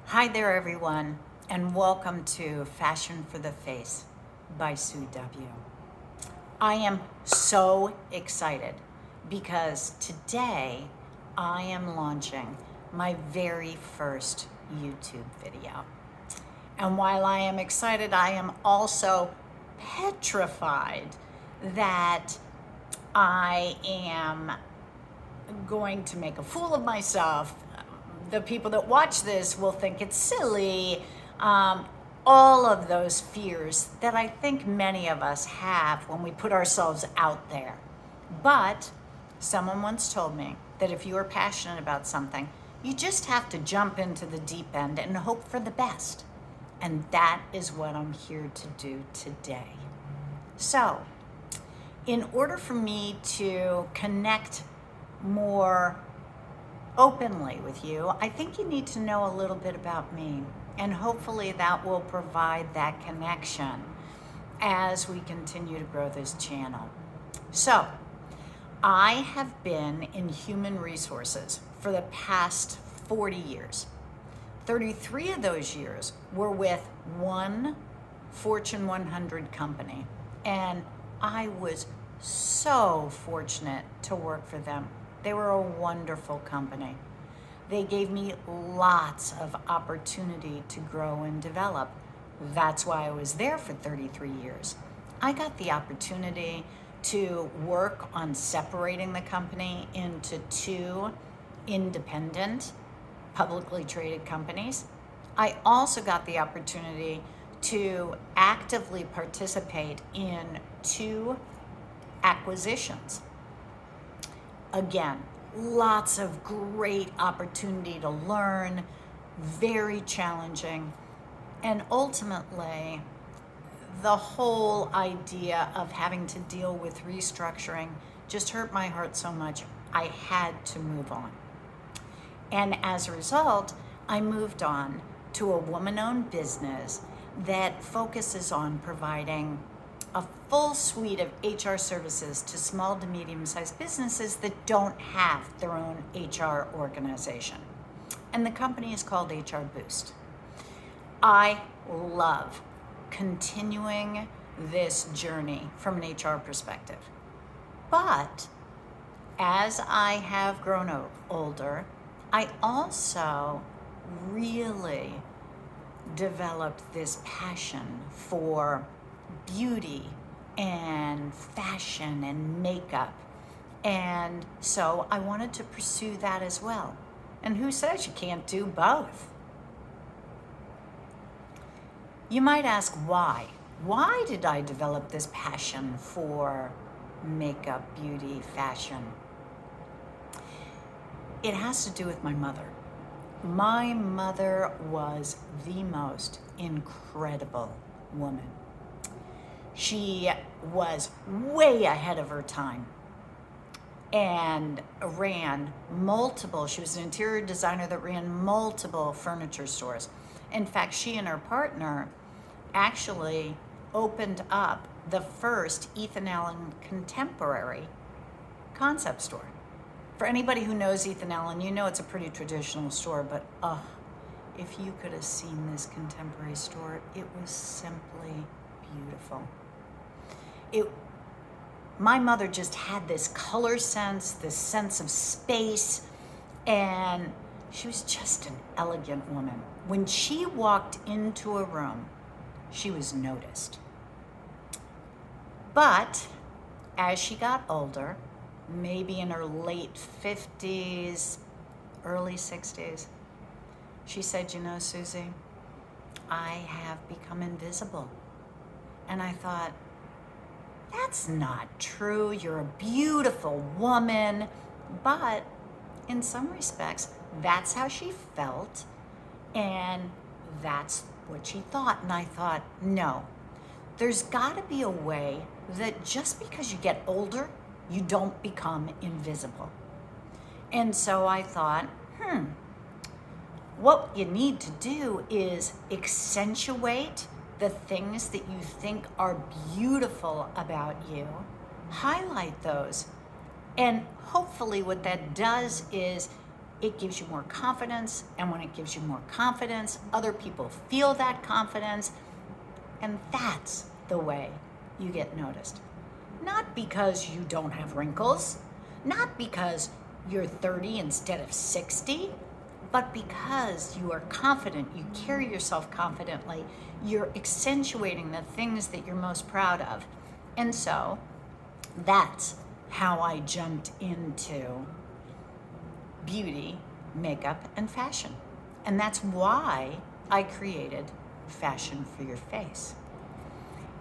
Hi there, everyone, and welcome to Fashion for the Face by Sue W. I am so excited because today I am launching my very first YouTube video. And while I am excited, I am also petrified that I am going to make a fool of myself. The people that watch this will think it's silly. All of those fears that I think many of us have when we put ourselves out there. But someone once told me that if you are passionate about something, you just have to jump into the deep end and hope for the best. And that is what I'm here to do today. So, in order for me to connect more openly with you, I think you need to know a little bit about me, and hopefully that will provide that connection as we continue to grow this channel. So, I have been in human resources for the past 40 years. 33 of those years were with one Fortune 100 company, and I was so fortunate to work for them. They were a wonderful company. They gave me lots of opportunity to grow and develop. That's why I was there for 33 years. I got the opportunity to work on separating the company into two independent, publicly traded companies. I also got the opportunity to actively participate in two acquisitions. Again, lots of great opportunity to learn, very challenging, and ultimately, the whole idea of having to deal with restructuring just hurt my heart so much, I had to move on. And as a result, I moved on to a woman-owned business that focuses on providing a full suite of HR services to small to medium-sized businesses that don't have their own HR organization. And the company is called HR Boost. I love continuing this journey from an HR perspective. But as I have grown older, I also really developed this passion for beauty and fashion and makeup. And so I wanted to pursue that as well. And who says you can't do both? You might ask why. Why did I develop this passion for makeup, beauty, fashion? It has to do with my mother. My mother was the most incredible woman. She was way ahead of her time and she was an interior designer that ran multiple furniture stores. In fact, she and her partner actually opened up the first Ethan Allen contemporary concept store. For anybody who knows Ethan Allen, you know it's a pretty traditional store, but if you could have seen this contemporary store, it was simply beautiful. My mother just had this color sense, this sense of space, and she was just an elegant woman. When she walked into a room, she was noticed. But as she got older, maybe in her late 50s, early 60s, she said, "You know, Susie, I have become invisible." And I thought, that's not true. You're a beautiful woman. But in some respects, that's how she felt, and that's what she thought. And I thought, no, there's got to be a way that just because you get older, you don't become invisible. And so I thought, what you need to do is accentuate the things that you think are beautiful about you, highlight those. And hopefully what that does is it gives you more confidence. And when it gives you more confidence, other people feel that confidence. And that's the way you get noticed. Not because you don't have wrinkles, not because you're 30 instead of 60, but because you are confident, you carry yourself confidently, you're accentuating the things that you're most proud of. And so that's how I jumped into beauty, makeup, and fashion. And that's why I created Fashion for Your Face.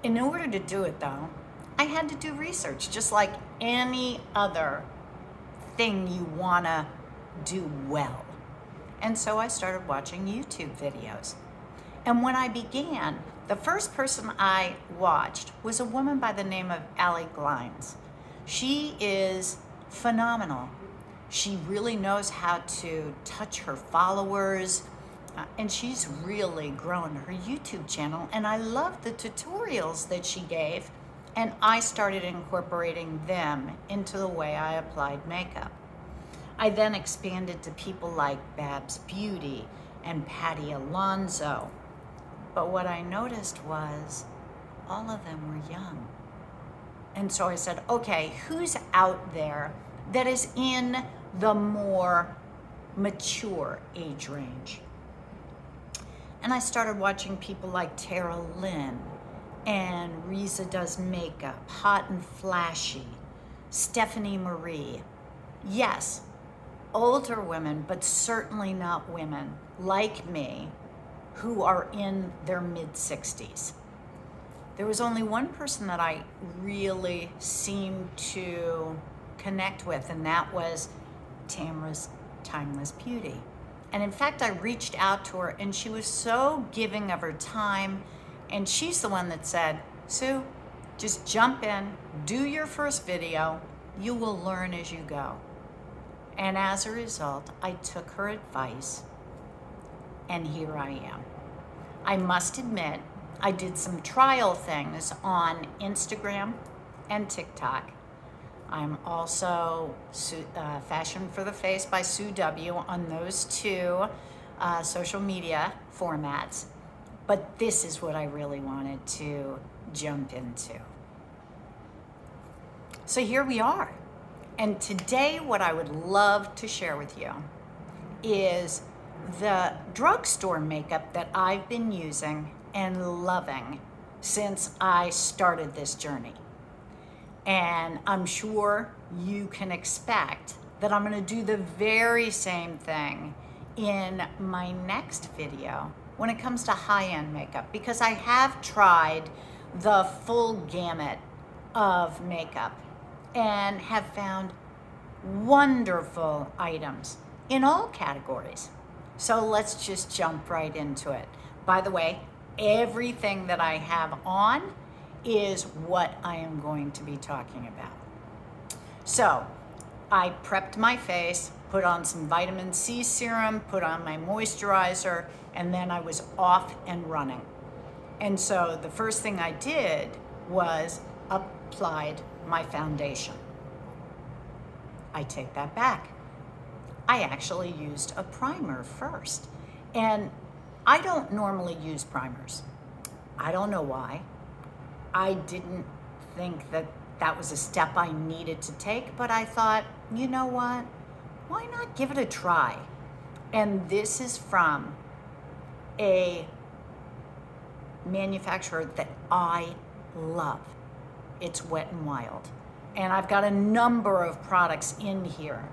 In order to do it though, I had to do research, just like any other thing you wanna do well. And so I started watching YouTube videos. And when I began, the first person I watched was a woman by the name of Allie Glines. She is phenomenal. She really knows how to touch her followers, and she's really grown her YouTube channel. And I loved the tutorials that she gave, and I started incorporating them into the way I applied makeup. I then expanded to people like Babs Beauty and Patty Alonso. But what I noticed was all of them were young. And so I said, okay, who's out there that is in the more mature age range? And I started watching people like Tara Lynn and Riza Does Makeup, Hot and Flashy, Stephanie Marie. Yes, older women, but certainly not women like me who are in their mid-60s. There was only one person that I really seemed to connect with, and that was Tamra's Timeless Beauty. And in fact, I reached out to her, and she was so giving of her time, and she's the one that said, Sue, just jump in, do your first video, you will learn as you go. And as a result, I took her advice, and here I am. I must admit, I did some trial things on Instagram and TikTok. I'm also Fashion for the Face by Sue W on those two social media formats. But this is what I really wanted to jump into. So here we are. And today what I would love to share with you is the drugstore makeup that I've been using and loving since I started this journey. And I'm sure you can expect that I'm gonna do the very same thing in my next video when it comes to high-end makeup, because I have tried the full gamut of makeup and have found wonderful items in all categories. So let's just jump right into it. By the way, everything that I have on is what I am going to be talking about. So I prepped my face, put on some vitamin C serum, put on my moisturizer, and then I was off and running. And so the first thing I did was applied my foundation. I take that back. I actually used a primer first. And I don't normally use primers. I don't know why. I didn't think that that was a step I needed to take, but I thought, you know what? Why not give it a try? And this is from a manufacturer that I love. It's Wet n Wild. And I've got a number of products in here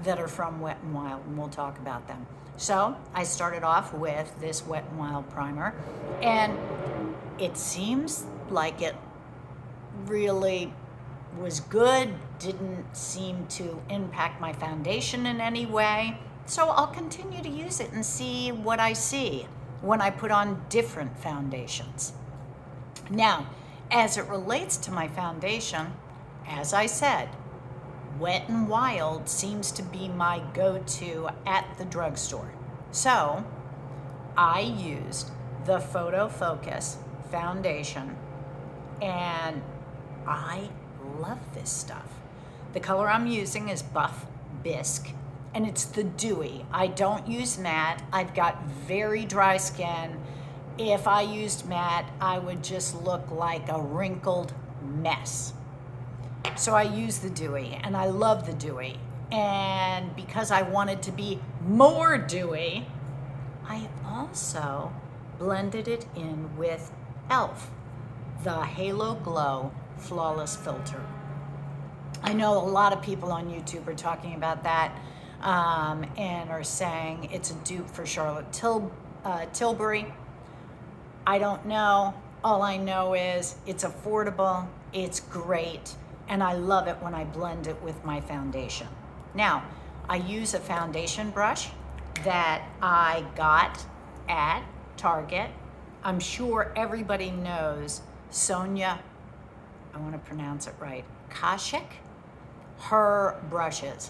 that are from Wet n Wild, and we'll talk about them. So I started off with this Wet n Wild primer, and it seems like it really was good, didn't seem to impact my foundation in any way. So I'll continue to use it and see what I see when I put on different foundations. Now, as it relates to my foundation, as I said, Wet n Wild seems to be my go-to at the drugstore. So I used the Photo Focus foundation, and I love this stuff. The color I'm using is Buff Bisque, and it's the dewy. I don't use matte. I've got very dry skin. If I used matte, I would just look like a wrinkled mess. So I use the dewy, and I love the dewy. And because I wanted to be more dewy, I also blended it in with e.l.f., the Halo Glow Flawless Filter. I know a lot of people on YouTube are talking about that and are saying it's a dupe for Charlotte Tilbury. I don't know. All I know is it's affordable, it's great, and I love it when I blend it with my foundation. Now, I use a foundation brush that I got at Target. I'm sure everybody knows Sonia, I want to pronounce it right, Kashik, her brushes.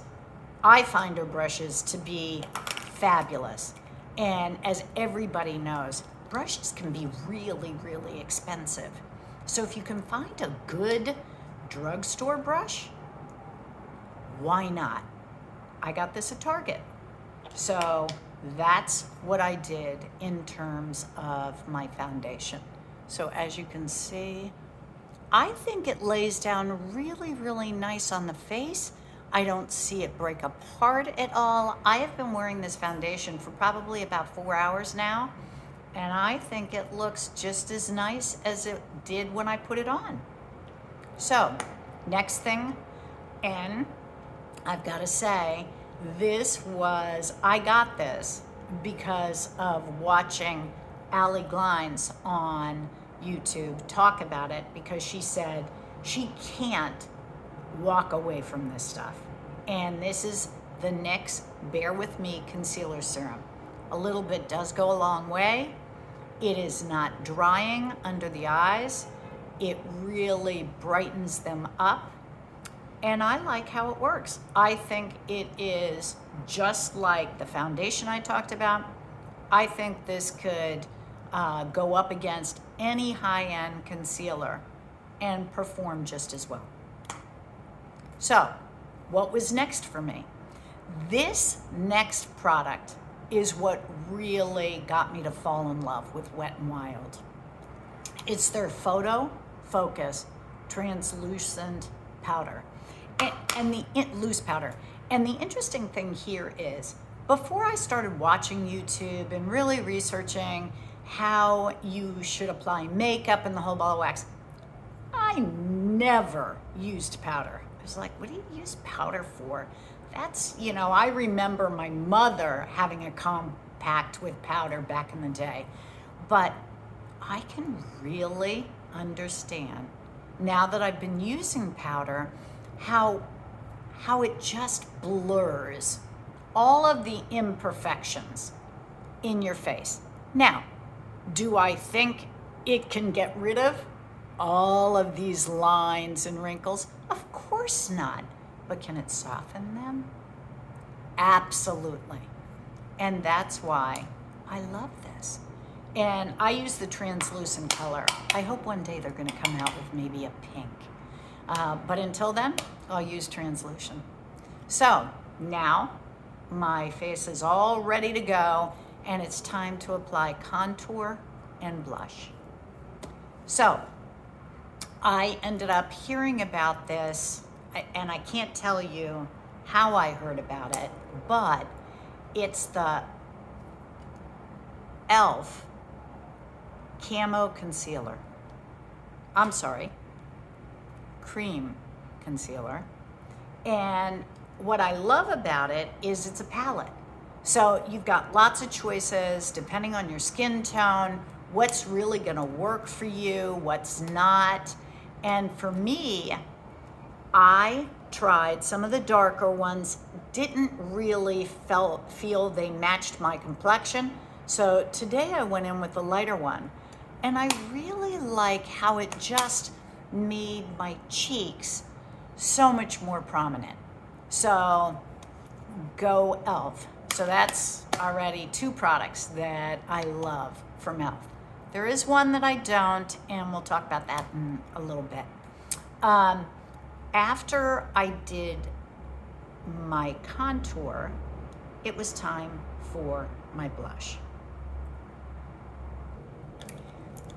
I find her brushes to be fabulous. And as everybody knows, brushes can be really, really expensive. So if you can find a good drugstore brush, why not? I got this at Target. So that's what I did in terms of my foundation. So as you can see, I think it lays down really, really nice on the face. I don't see it break apart at all. I have been wearing this foundation for probably about 4 hours now, and I think it looks just as nice as it did when I put it on. So, next thing, and I've got to say, I got this because of watching Allie Glines on YouTube talk about it, because she said she can't walk away from this stuff. And this is the NYX Bear With Me Concealer Serum. A little bit does go a long way. It is not drying under the eyes. It really brightens them up. And I like how it works. I think it is just like the foundation I talked about. I think this could go up against any high-end concealer and perform just as well. So, what was next for me? This next product is what really got me to fall in love with Wet n Wild. It's their Photo Focus Translucent Powder, and the loose powder. And the interesting thing here is, before I started watching YouTube and really researching how you should apply makeup and the whole ball of wax, I never used powder. I was like, what do you use powder for? That's, I remember my mother having a compact with powder back in the day. But I can really understand, now that I've been using powder, how it just blurs all of the imperfections in your face. Now, do I think it can get rid of all of these lines and wrinkles? Of course not. But can it soften them? Absolutely. And that's why I love this. And I use the translucent color. I hope one day they're going to come out with maybe a pink. But until then, I'll use translucent. So now my face is all ready to go, and it's time to apply contour and blush. So I ended up hearing about this, and I can't tell you how I heard about it, but it's the e.l.f. Camo Concealer. I'm sorry, Cream Concealer. And what I love about it is it's a palette. So you've got lots of choices depending on your skin tone, what's really gonna work for you, what's not. And for me, I tried some of the darker ones, didn't really feel they matched my complexion. So today I went in with the lighter one, and I really like how it just made my cheeks so much more prominent. So go e.l.f. So that's already 2 products that I love from e.l.f. There is one that I don't, and we'll talk about that in a little bit. After I did my contour, it was time for my blush.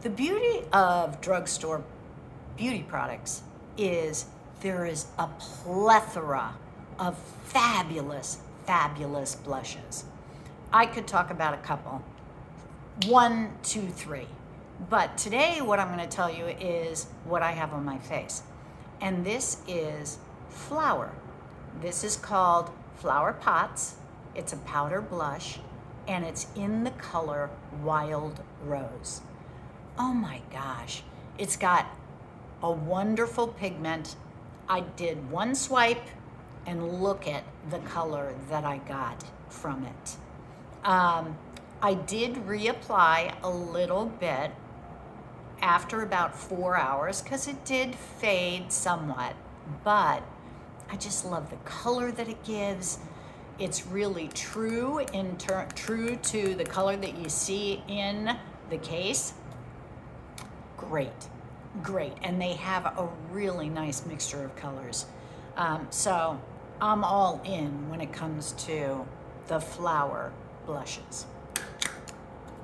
The beauty of drugstore beauty products is there is a plethora of fabulous, fabulous blushes. I could talk about a couple, 1, 2, 3. But today what I'm going to tell you is what I have on my face. And this is Flower. This is called Flower Pots. It's a powder blush, and it's in the color Wild Rose. Oh my gosh, it's got a wonderful pigment. I did one swipe, and look at the color that I got from it. I did reapply a little bit after about 4 hours because it did fade somewhat, but I just love the color that it gives. It's really true true to the color that you see in the case. Great, great, and they have a really nice mixture of colors. So I'm all in when it comes to the Flower blushes.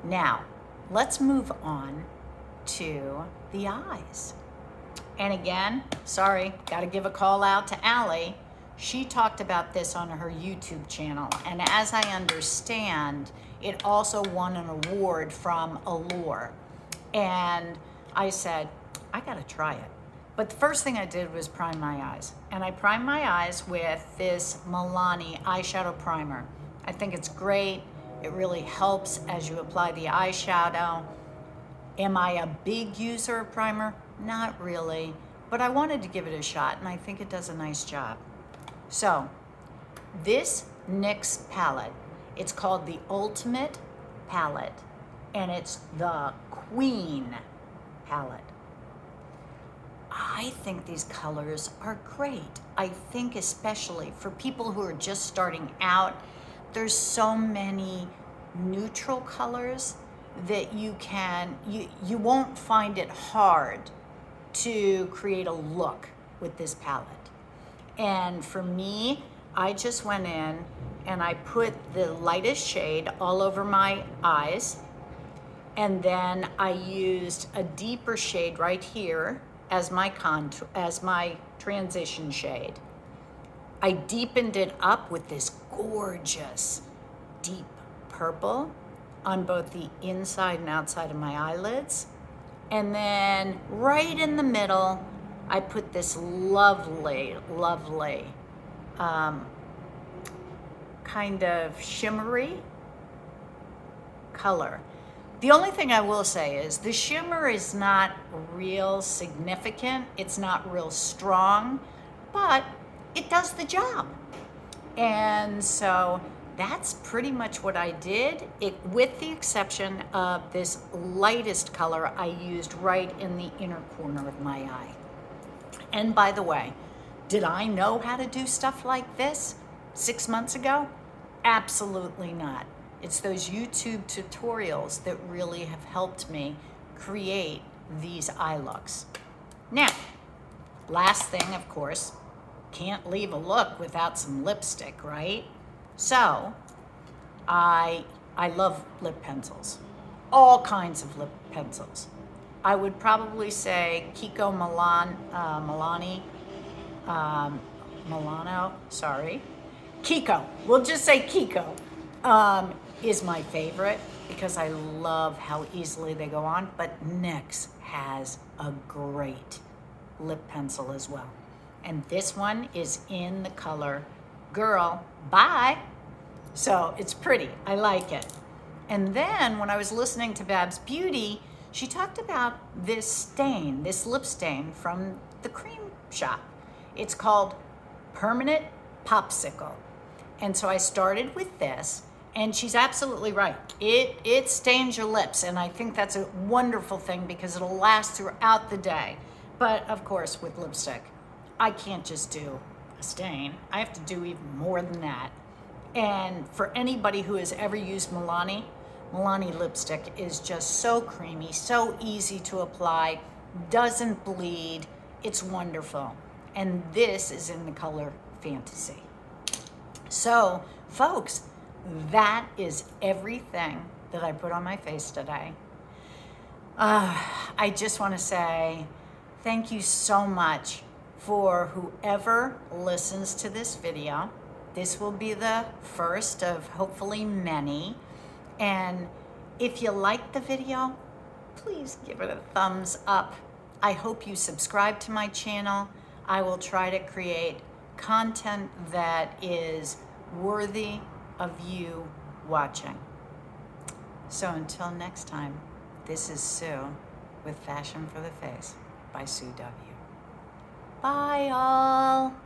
Now, let's move on to the eyes. And again, sorry, got to give a call out to Allie. She talked about this on her YouTube channel, and as I understand, it also won an award from Allure. And I said, I got to try it. But the first thing I did was prime my eyes. And I primed my eyes with this Milani eyeshadow primer. I think it's great. It really helps as you apply the eyeshadow. Am I a big user of primer? Not really, but I wanted to give it a shot, and I think it does a nice job. So, this NYX palette, it's called the Ultimate Palette, and it's the Queen palette. I think these colors are great. I think especially for people who are just starting out, there's so many neutral colors that you won't find it hard to create a look with this palette. And for me, I just went in and I put the lightest shade all over my eyes, and then I used a deeper shade right here as my transition shade. I deepened it up with this gorgeous deep purple on both the inside and outside of my eyelids. And then right in the middle, I put this lovely, lovely kind of shimmery color. The only thing I will say is the shimmer is not real significant. It's not real strong, but it does the job. And so that's pretty much what I did, with the exception of this lightest color I used right in the inner corner of my eye. And by the way, did I know how to do stuff like this 6 months ago? Absolutely not. It's those YouTube tutorials that really have helped me create these eye looks. Now, last thing, of course, can't leave a look without some lipstick, right? So, I love lip pencils, all kinds of lip pencils. I would probably say Kiko, we'll just say Kiko, is my favorite because I love how easily they go on, but NYX has a great lip pencil as well. And this one is in the color Girl Bye. So it's pretty, I like it. And then when I was listening to Babs Beauty, she talked about this stain, this lip stain from the cream shop. It's called Permanent Popsicle. And so I started with this, and she's absolutely right. It stains your lips, and I think that's a wonderful thing because it'll last throughout the day. But of course, with lipstick, I can't just do a stain. I have to do even more than that. And for anybody who has ever used Milani lipstick is just so creamy, so easy to apply, doesn't bleed, it's wonderful. And this is in the color Fantasy. So, folks, that is everything that I put on my face today. I just want to say thank you so much for whoever listens to this video. This will be the first of hopefully many. And if you like the video, please give it a thumbs up. I hope you subscribe to my channel. I will try to create content that is worthy of you watching. So until next time, this is Sue with Fashion for the Face by Sue W. Bye all.